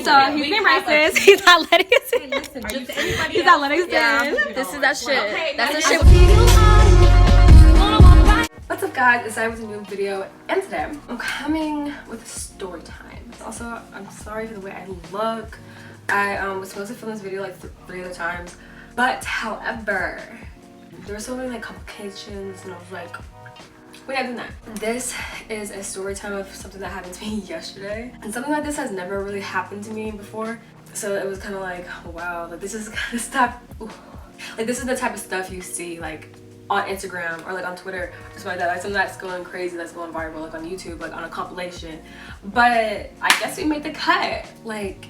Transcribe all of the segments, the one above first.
So he's being racist. He's not letting us in. Listen, He's not letting us in. This is that shit. Okay, That's the now shit. What's up guys, it's I with a new video, and today I'm coming with a story time. Also, I'm sorry for the way I look. I was supposed to film this video like 3 other times, but however, there were so many like complications and I was like, we're not doing that. This is a story time of something that happened to me yesterday, and something like this has never really happened to me before, so it was kind of like, wow, like this is kind of stuff, like this is the type of stuff you see like on Instagram or like on Twitter or something like that, like something that's going crazy, that's going viral, like on YouTube, like on a compilation. But I guess we made the cut. Like,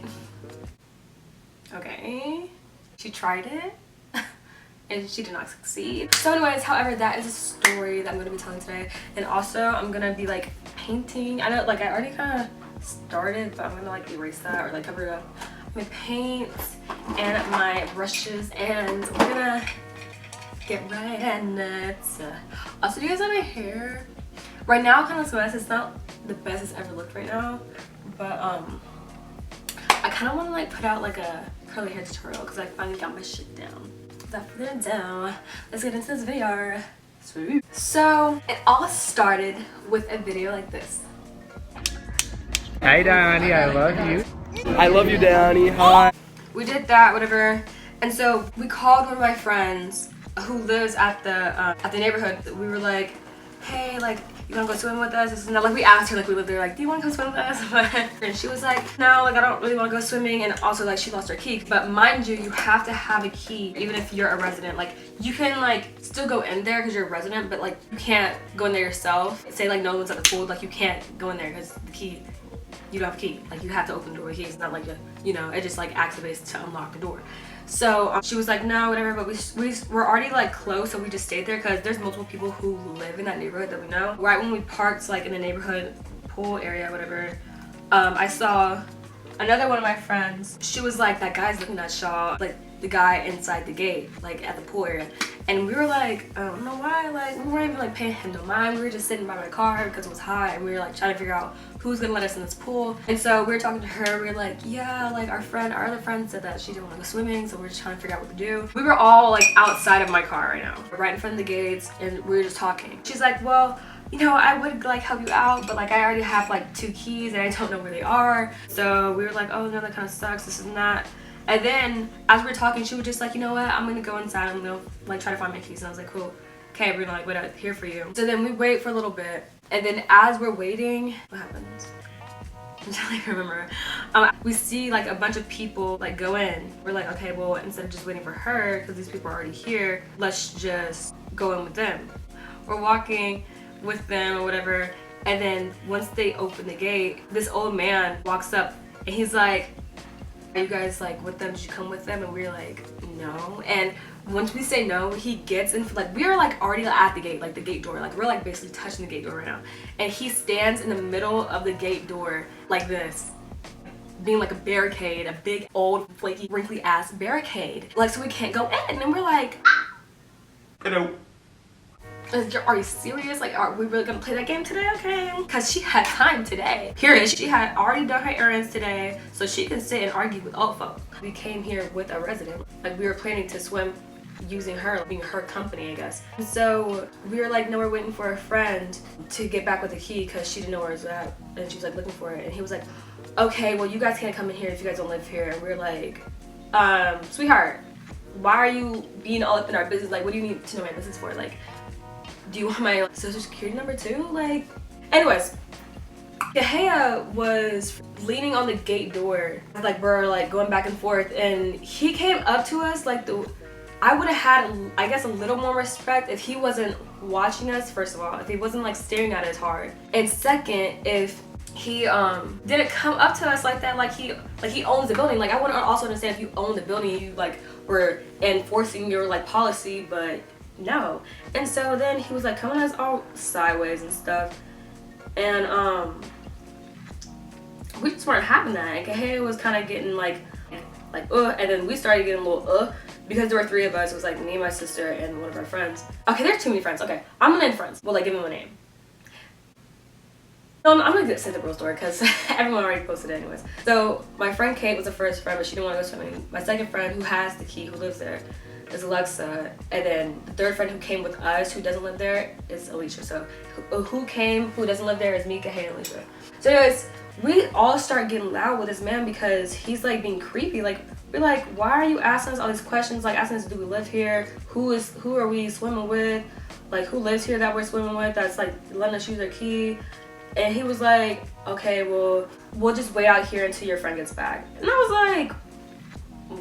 okay, she tried it and she did not succeed. So anyways, however, that is a story that I'm gonna be telling today. And also I'm gonna be like painting. I know like I already kind of started, but I'm gonna like erase that or like cover it up. My paints and my brushes, and we're gonna get right at it. Also, do you guys like my hair? Right now it kind of looks a mess. It's not the best it's ever looked right now, but I kind of want to like put out like a curly hair tutorial because I finally got my shit down. Without further ado, let's get into this video. Sweet. So it all started with a video like this. Hi Donnie, I love you. I love you, Donnie. Hi. We did that, whatever, and so we called one of my friends who lives at the neighborhood. We were like, hey, like, you wanna go swim with us? This is not like, we asked her, like, we lived there, like, do you wanna come swim with us? And she was like, no, like, I don't really wanna go swimming. And also, like, she lost her key. But mind you, you have to have a key even if you're a resident. Like, you can like still go in there because you're a resident, but like you can't go in there yourself. Say like no one's at the pool, like you can't go in there because the key, you don't have a key. Like, you have to open the door. The key is not like a, you know, it just like activates to unlock the door. So she was like, no, whatever, but we're already like close, so we just stayed there because there's multiple people who live in that neighborhood that we know. Right when we parked like in the neighborhood pool area, whatever, I saw another one of my friends. She was like, that guy's looking at Shaw, like the guy inside the gate, like at the pool area. And we were like, I don't know why, like we weren't even like paying him no mind. We were just sitting by my car because it was hot, and we were like trying to figure out who's gonna let us in this pool. And so we were talking to her. We were like, yeah, like our other friend said that she didn't want to go swimming, so we were just trying to figure out what to do. We were all like outside of my car right now, right in front of the gates, and we were just talking. She's like, well, you know, I would like help you out, but like I already have like 2 keys and I don't know where they are. So we were like, oh no, that kind of sucks, this and that. And then as we were talking, she was just like, you know what, I'm gonna go inside, I'm gonna like try to find my keys. And I was like, cool, okay, we're gonna like wait out here for you. So then we wait for a little bit, and then as we're waiting, what happens? I'm trying to remember. We see like a bunch of people like go in. We're like, okay, well, instead of just waiting for her because these people are already here, let's just go in with them. We're walking with them or whatever, and then once they open the gate, this old man walks up and he's like, are you guys like with them? Did you come with them? And we're like, no. And once we say no, he gets in, like we are like already at the gate, like the gate door, like we're like basically touching the gate door right now, and he stands in the middle of the gate door like this, being like a barricade, a big old flaky wrinkly ass barricade, like so we can't go in. And we're like, Hello. are you serious? Like, are we really gonna play that game today? Okay, because she had time today. Period. She had already done her errands today, so she can sit and argue with old folks. We came here with a resident. Like, we were planning to swim using her, being her company, I guess. And so we were like, no, we're waiting for a friend to get back with the key because she didn't know where it was at, and she was like looking for it. And he was like, okay, well, you guys can't come in here if you guys don't live here. And we were like, sweetheart, why are you being all up in our business? Like, what do you need to know my business for? Like, do you want my social security number too? Like, anyways, tehee was leaning on the gate door, like we're like going back and forth, and he came up to us like I would have had, I guess, a little more respect if he wasn't watching us, first of all, if he wasn't like staring at us hard, and second, if he didn't come up to us like that, like he owns the building. Like, I want to also understand if you own the building, you like were enforcing your like policy, but no. And so then he was like coming at us all sideways and stuff, and we just weren't having that. And tehee was kind of getting like and then we started getting a little because there were 3 of us. It was like me, my sister, and one of our friends. Okay, there's too many friends. Okay, I'm gonna name friends. Well, like, give them a name. I'm gonna say the real story because everyone already posted it anyways. So my friend Kate was the first friend, but she didn't want to go swimming. My second friend, who has the key, who lives there, is Alexa, and then the third friend who came with us, who doesn't live there, is Alicia. So who doesn't live there is Mika, Hay, and Alicia. So anyways, we all start getting loud with this man because he's like being creepy. Like, we're like, why are you asking us all these questions? Like, asking us, do we live here? Who are we swimming with? Like, who lives here that we're swimming with? That's like letting us use their key. And he was like, okay, well, we'll just wait out here until your friend gets back. And I was like,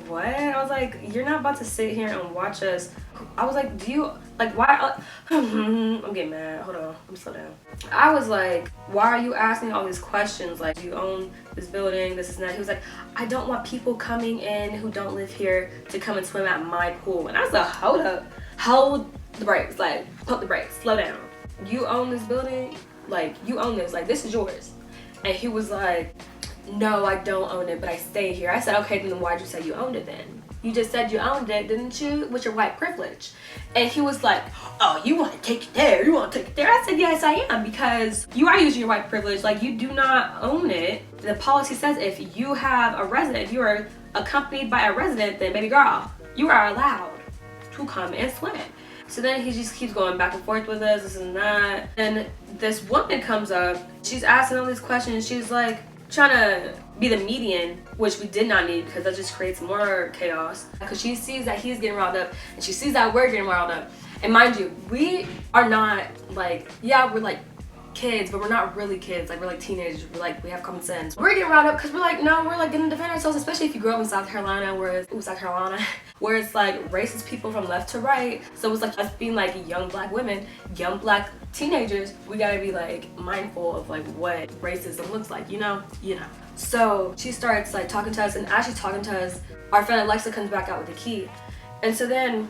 what? I was like, you're not about to sit here and watch us. I was like, do you, like, why? I'm getting mad. Hold on, I'm slow down. I was like, why are you asking all these questions? Like, do you own this building? This is that. He was like, I don't want people coming in who don't live here to come and swim at my pool. And I was like, hold up, hold the brakes, like, pump the brakes, slow down. You own this building? Like, you own this, like, this is yours. And he was like, no, I don't own it, but I stay here. I said, okay, then why'd you say you owned it then? You just said you owned it, didn't you? With your white privilege. And he was like, oh, you want to take it there, you want to take it there. I said, yes, I am, because you are using your white privilege. Like, you do not own it. The policy says if you have a resident, if you are accompanied by a resident, then baby girl, you are allowed to come and swim. So then he just keeps going back and forth with us, this and that. And this woman comes up, she's asking all these questions. She's like trying to be the median, which we did not need because that just creates more chaos. Because she sees that he's getting riled up and she sees that we're getting riled up. And mind you, we are not like, yeah, we're like kids, but we're not really kids. Like, we're like teenagers. We're like, we have common sense. We're getting riled up because we're like, no, we're like gonna defend ourselves, especially if you grow up in South Carolina, where it's like racist people from left to right. So it's like us being like young black women, young black teenagers, we gotta be like mindful of like what racism looks like, you know. So she starts like talking to us, and as she's talking to us, our friend Alexa comes back out with the key. And so then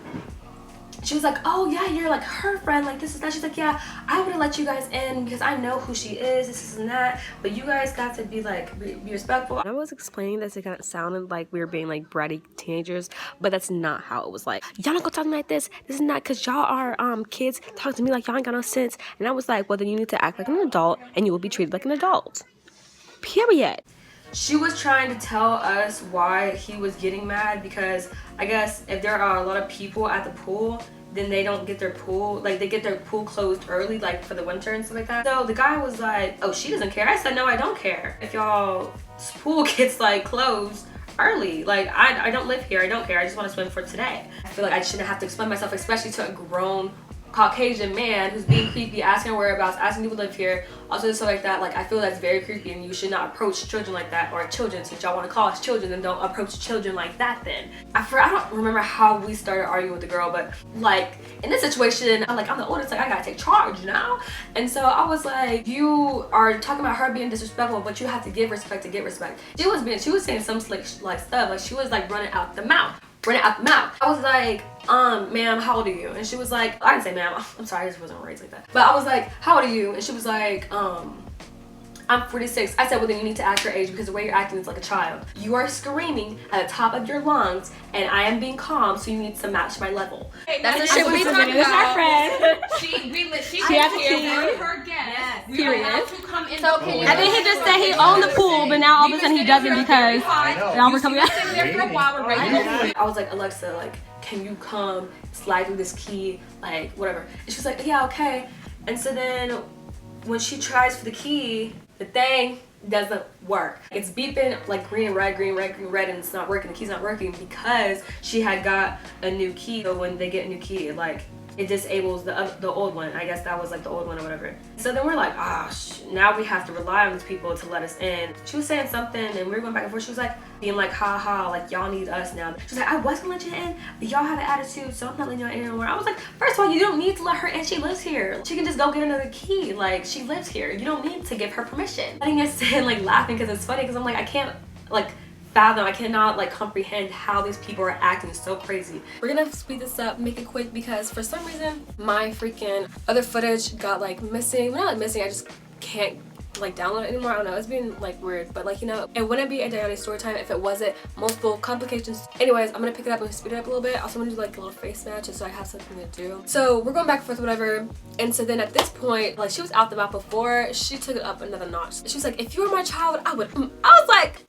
she was like, oh yeah, you're like her friend, like this is that. She's like, yeah, I would have let you guys in because I know who she is, this and that, but you guys got to be like, be respectful. I was explaining this, it kind of sounded like we were being like bratty teenagers, but that's not how it was. Like, y'all not gonna talk to me like this is not because y'all are kids, talk to me like y'all ain't got no sense. And I was like, well, then you need to act like an adult and you will be treated like an adult, period. She was trying to tell us why he was getting mad, because I guess if there are a lot of people at the pool, then they don't get their pool, like they get their pool closed early, like for the winter and stuff like that. So the guy was like, oh, she doesn't care. I said, no, I don't care. If y'all pool gets like closed early, like I don't live here, I don't care. I just want to swim for today. I feel like I shouldn't have to explain myself, especially to a grown Caucasian man who's being creepy, asking her whereabouts, asking people to live here, also stuff like that. Like, I feel that's very creepy, and you should not approach children like that, or children, since y'all want to call us children, then don't approach children like that then. I don't remember how we started arguing with the girl, but like in this situation, I'm the oldest, like I gotta take charge now. And so I was like, you are talking about her being disrespectful, but you have to give respect to get respect. She was saying some slick like stuff, like she was like running out the mouth. I was like, ma'am, how old are you? And she was like, I didn't say ma'am, I'm sorry, I just wasn't raised like that. But I was like, how old are you? And she was like, I'm 46. I said, well, then you need to act your age, because the way you're acting is like a child. You are screaming at the top of your lungs, and I am being calm, so you need to match my level. Hey, that's the shit we talking about. She had to hear her guess. Period. So I think he just said he owned the pool, but now all of a sudden he doesn't, because now we're coming out. I was like, Alexa, like, can you come slide through this key, like whatever. And she was like, yeah, okay. And so then when she tries for the key, the thing doesn't work. It's beeping like green, red, green, red, green, red, and it's not working. The key's not working because she had got a new key. So when they get a new key, it disables the old one. I guess that was like the old one or whatever. So then we're like, now we have to rely on these people to let us in. She was saying something and we were going back and forth. She was like being like, ha ha, like y'all need us now. She's like, I was gonna let you in, but y'all have an attitude, so I'm not letting y'all in anymore. I was like, first of all, you don't need to let her in. She lives here. She can just go get another key. Like, she lives here. You don't need to give her permission. Letting us in, like laughing because it's funny, because I'm like, I can't fathom, I cannot comprehend how these people are acting so crazy. We're gonna speed this up, make it quick, because for some reason my freaking other footage got missing. Well, not missing, I just can't like download it anymore. I don't know, it's been like weird, but like, you know, it wouldn't be a Diani story time if it wasn't multiple complications. Anyways, I'm gonna pick it up and speed it up a little bit. I also want to do like a little face match just so I have something to do. So we're going back and forth, whatever. And so then at this point, like, she was out the mouth before, she took it up another notch. She was like, if you were my child, I would. I was like,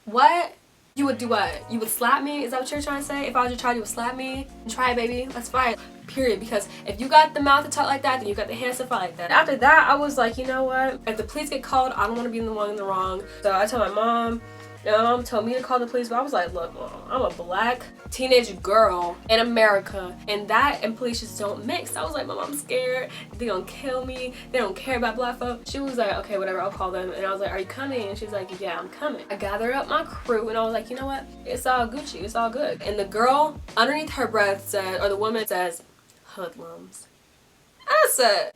what? You would do what? You would slap me? Is that what you're trying to say? If I was your child, you would slap me? Try it, baby. Let's fight. Period. Because if you got the mouth to talk like that, then you got the hands to fight like that. After that, I was like, you know what? If the police get called, I don't want to be the one in the wrong. So I told my mom. And my mom told me to call the police, but I was like, look, Mom, I'm a black teenage girl in America, and that and police just don't mix. I was like, Mom, I'm scared. They gonna kill me. They don't care about black folk. She was like, okay, whatever, I'll call them. And I was like, are you coming? And she's like, yeah, I'm coming. I gathered up my crew, and I was like, you know what? It's all Gucci. It's all good. And the girl underneath her breath said, or the woman says, hoodlums. I said,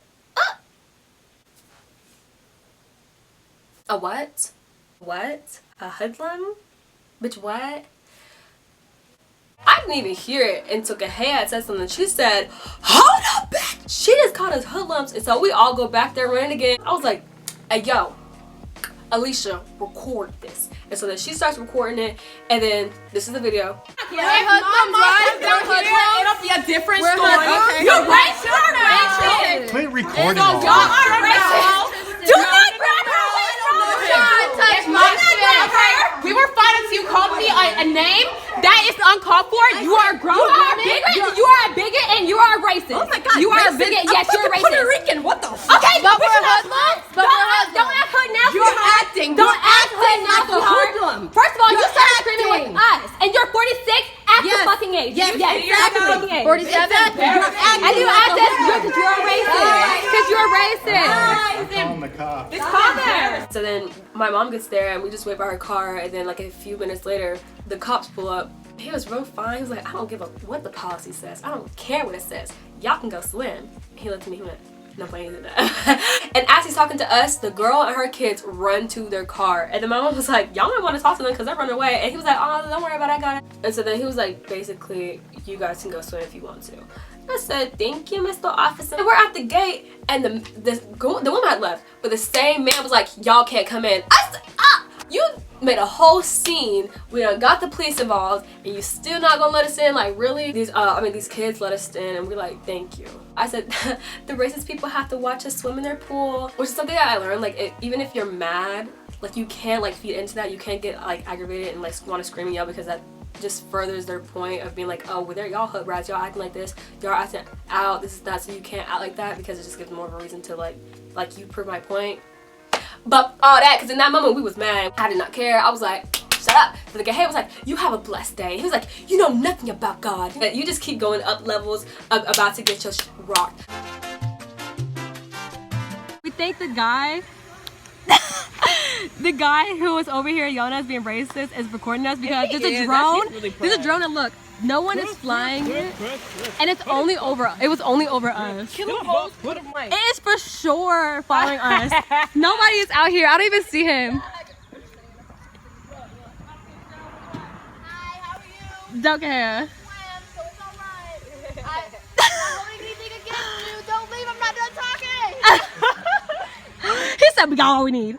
a what? What? A hoodlum? Bitch, what? I didn't even hear it until Tehee had said something. She said, hold up, bitch! She just called us hoodlums, and so we all go back there running again. I was like, hey, yo, Alicia, record this. And so then she starts recording it, and then this is the video. Yeah, hoodlums, right? It'll be a different story. Okay. You're racist. You're racist. Quit recording Y'all all. are racist. Do not grab her! Touch my shit. Okay, we were fine until you called me a name that is uncalled for. You are a grown woman. You are a bigot and you are a racist. Oh my God, you are a bigot. Yes, you're a racist. Puerto Rican. What the fuck? Okay, but we're hoodlums. Don't act hood now. You're acting. Don't act hood now, sweetheart. First of all, you started screaming with us, and you're 46. Act the fucking age. Yes, act the fucking age. 47. And you act this because you're a racist. Because you're a racist. Calling the cops. It's called there. So then my mom gets there and we just wait by her car, and then like a few minutes later the cops pull up. He was real fine. He was like, I don't give a what the policy says. I don't care what it says. Y'all can go swim. He looked at me, he went, no funny than that. And as he's talking to us, the girl and her kids run to their car, and then my mom was like, y'all might want to talk to them because they're running away. And he was like, oh, don't worry about it, I got it. And so then he was like, basically, you guys can go swim if you want to. I said, thank you, Mr. Officer. And we're at the gate, and the woman had left, but the same man was like, y'all can't come in. I said, you made a whole scene. We done got the police involved, and you still not gonna let us in? Like, really? These kids let us in, and we're like, thank you. I said, the racist people have to watch us swim in their pool, which is something that I learned. Like, even if you're mad, like, you can't like feed into that. You can't get like aggravated and like want to scream and yell, because that just furthers their point of being like, oh, well, y'all hood rats, y'all acting like this, y'all acting out, this is that. So you can't act like that, because it just gives more of a reason to like you prove my point. But all that, because in that moment we was mad. I did not care. I was like, shut up. So the guy was like, you have a blessed day. He was like, you know nothing about God. You just keep going up levels, about to get your shit rocked. We thank the guy the guy who was over here yelling at us being racist is recording us, because there's a drone. There's a drone, and look, no one is flying it, and it's only over. It was only over us. It is for sure following us. Nobody is out here. I don't even see him. Hi, how are you? Don't care. So it's alright. I don't hold anything against you. Don't leave. I'm not done talking. He said we got all we need.